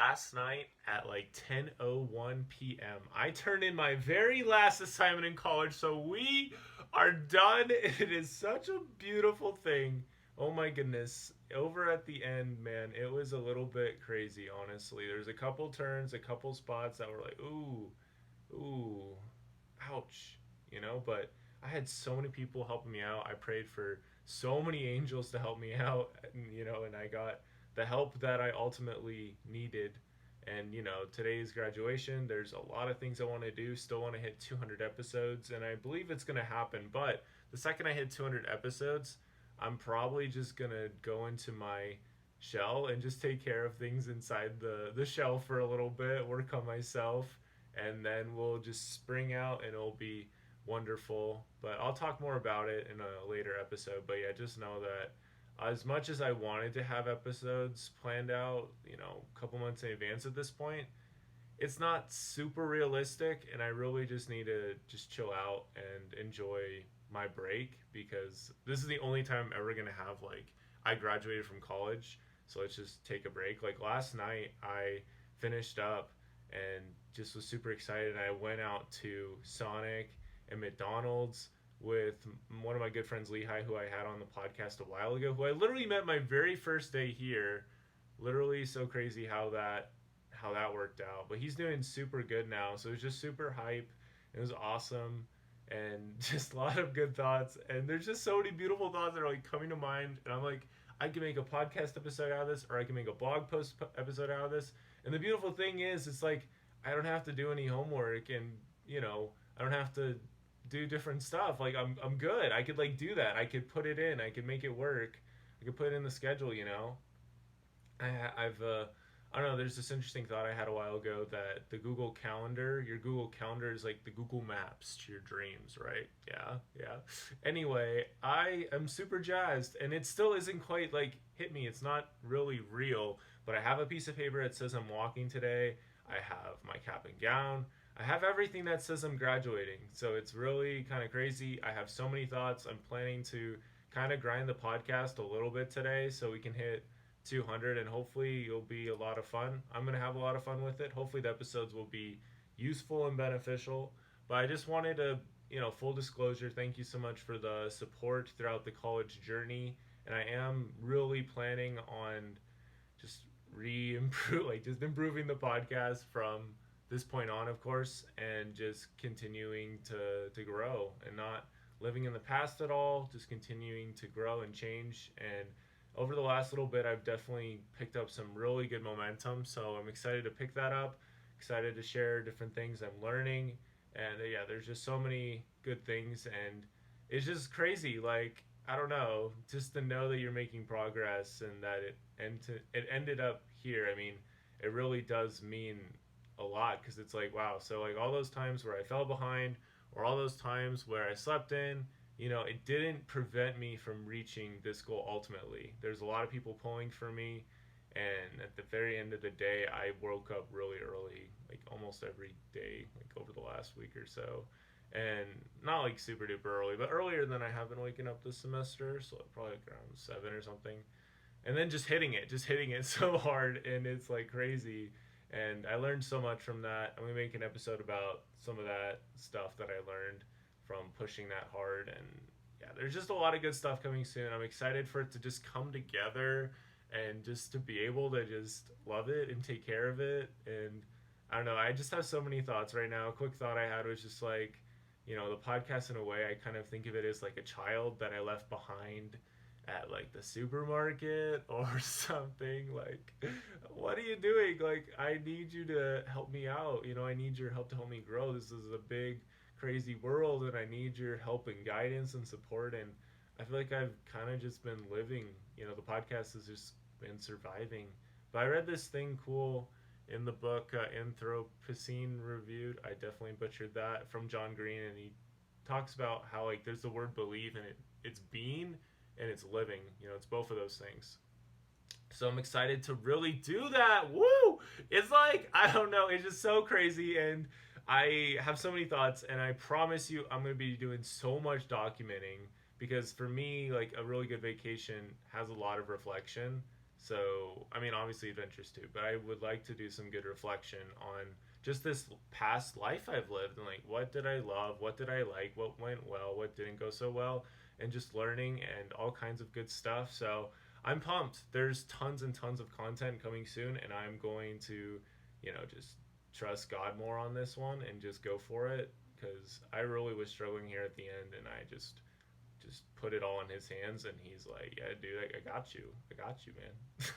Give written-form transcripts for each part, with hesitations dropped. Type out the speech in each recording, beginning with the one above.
last night at like 10:01 p.m. I turned in my very last assignment in college, so we are done. It is such a beautiful thing. Oh my goodness. Over at the end, man, it was a little bit crazy, honestly. There's a couple turns, a couple spots that were like, ooh, ooh, ouch, but I had so many people helping me out. I prayed for so many angels to help me out, and I got the help that I ultimately needed. And today's graduation, there's a lot of things I want to do. Still want to hit 200 episodes, and I believe it's going to happen. But the second I hit 200 episodes, I'm probably just going to go into my shell and just take care of things inside the shell for a little bit, work on myself, and then we'll just spring out and it'll be wonderful. But I'll talk more about it in a later episode. But yeah, just know that as much as I wanted to have episodes planned out, a couple months in advance at this point, it's not super realistic, and I really just need to just chill out and enjoy my break because this is the only time I'm ever gonna have like I graduated from college, so let's just take a break. Like last night, I finished up and just was super excited. I went out to Sonic and McDonald's with one of my good friends, Lehigh, who I had on the podcast a while ago, who I literally met my very first day here. Literally so crazy how that worked out. But he's doing super good now, so it was just super hype. It was awesome, and just a lot of good thoughts. And there's just so many beautiful thoughts that are like coming to mind. And I'm like, I can make a podcast episode out of this, or I can make a blog post episode out of this. And the beautiful thing is, it's like I don't have to do any homework, and I don't have to do different stuff. Like I'm good. I could like do that. I could put it in. I could make it work. I could put it in the schedule. I've I don't know. There's this interesting thought I had a while ago that the Google Calendar, your Google Calendar is like the Google Maps to your dreams, right? Yeah, yeah. Anyway, I am super jazzed, and it still isn't quite like hit me. It's not really real, but I have a piece of paper that says I'm walking today. I have my cap and gown. I have everything that says I'm graduating. So it's really kind of crazy. I have so many thoughts. I'm planning to kind of grind the podcast a little bit today so we can hit 200, and hopefully it'll be a lot of fun. I'm going to have a lot of fun with it. Hopefully the episodes will be useful and beneficial. But I just wanted to, full disclosure, thank you so much for the support throughout the college journey. And I am really planning on just re-improve, like just improving the podcast from this point on, of course, and just continuing to grow and not living in the past at all, just continuing to grow and change. And over the last little bit, I've definitely picked up some really good momentum. So I'm excited to pick that up, excited to share different things I'm learning. And yeah, there's just so many good things. And it's just crazy. Like, I don't know, just to know that you're making progress and that it ended up here. I mean, it really does mean a lot because it's like, wow. So, like, all those times where I fell behind or all those times where I slept in, it didn't prevent me from reaching this goal ultimately. There's a lot of people pulling for me, and at the very end of the day, I woke up really early, like almost every day, like over the last week or so. And not like super duper early, but earlier than I have been waking up this semester, so probably like around 7 or something. And then just hitting it so hard, and it's like crazy. And I learned so much from that. I'm gonna make an episode about some of that stuff that I learned from pushing that hard. And yeah, there's just a lot of good stuff coming soon. I'm excited for it to just come together and just to be able to just love it and take care of it. And I don't know, I just have so many thoughts right now. A quick thought I had was just like, the podcast, in a way, I kind of think of it as like a child that I left behind at like the supermarket or something. Like, what are you doing? Like, I need you to help me out. I need your help to help me grow. This is a big crazy world, and I need your help and guidance and support. And I feel like I've kind of just been living, the podcast has just been surviving. But I read this thing cool in the book, Anthropocene Reviewed. I definitely butchered that, from John Green, and he talks about how like there's the word believe, and it's being and it's living. It's both of those things. So I'm excited to really do that. Woo! It's like, I don't know, it's just so crazy, and I have so many thoughts, and I promise you I'm going to be doing so much documenting because for me, like, a really good vacation has a lot of reflection. So, I mean, obviously adventures too, but I would like to do some good reflection on just this past life I've lived and like what did I love, what did I like, what went well, what didn't go so well, and just learning and all kinds of good stuff. So, I'm pumped. There's tons and tons of content coming soon, and I'm going to, just trust God more on this one and just go for it because I really was struggling here at the end, and I just put it all in his hands, and he's like, yeah, dude, I got you, man.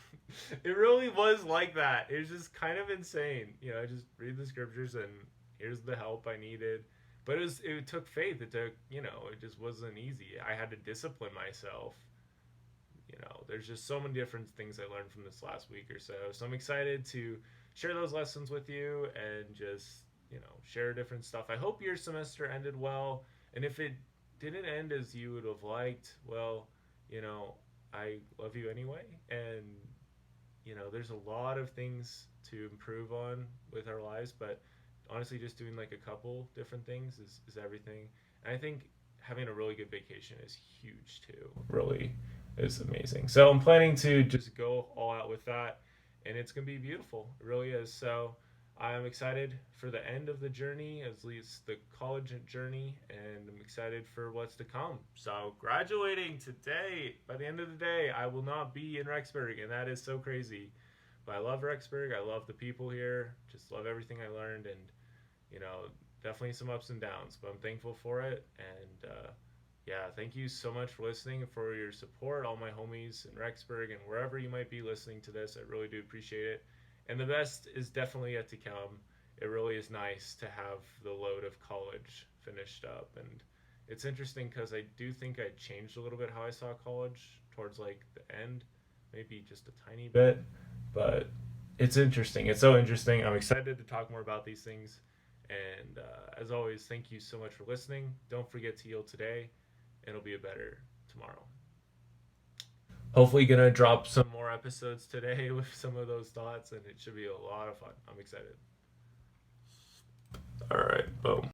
It really was like that. It was just kind of insane. I just read the scriptures, and here's the help I needed. But it took faith. It took, it just wasn't easy. I had to discipline myself. There's just so many different things I learned from this last week or so. So I'm excited to share those lessons with you and just, share different stuff. I hope your semester ended well. And if it didn't end as you would have liked, well, I love you anyway. And, there's a lot of things to improve on with our lives, but honestly, just doing like a couple different things is everything. And I think having a really good vacation is huge too. Really is amazing. So I'm planning to just go all out with that, and it's gonna be beautiful. It really is. So I'm excited for the end of the journey, at least the college journey, and I'm excited for what's to come. So graduating today, by the end of the day, I will not be in Rexburg, and that is so crazy. But I love Rexburg. I love the people here. Just love everything I learned, and you know, definitely some ups and downs, but I'm thankful for it. And yeah, thank you so much for listening, for your support, all my homies in Rexburg and wherever you might be listening to this. I really do appreciate it. And the best is definitely yet to come. It really is nice to have the load of college finished up. And it's interesting because I do think I changed a little bit how I saw college towards like the end, maybe just a tiny bit. But it's interesting. It's so interesting. I'm excited to talk more about these things. And as always, thank you so much for listening. Don't forget to heal today. It'll be a better tomorrow. Hopefully, gonna drop some more episodes today with some of those thoughts, and it should be a lot of fun. I'm excited. All right, boom.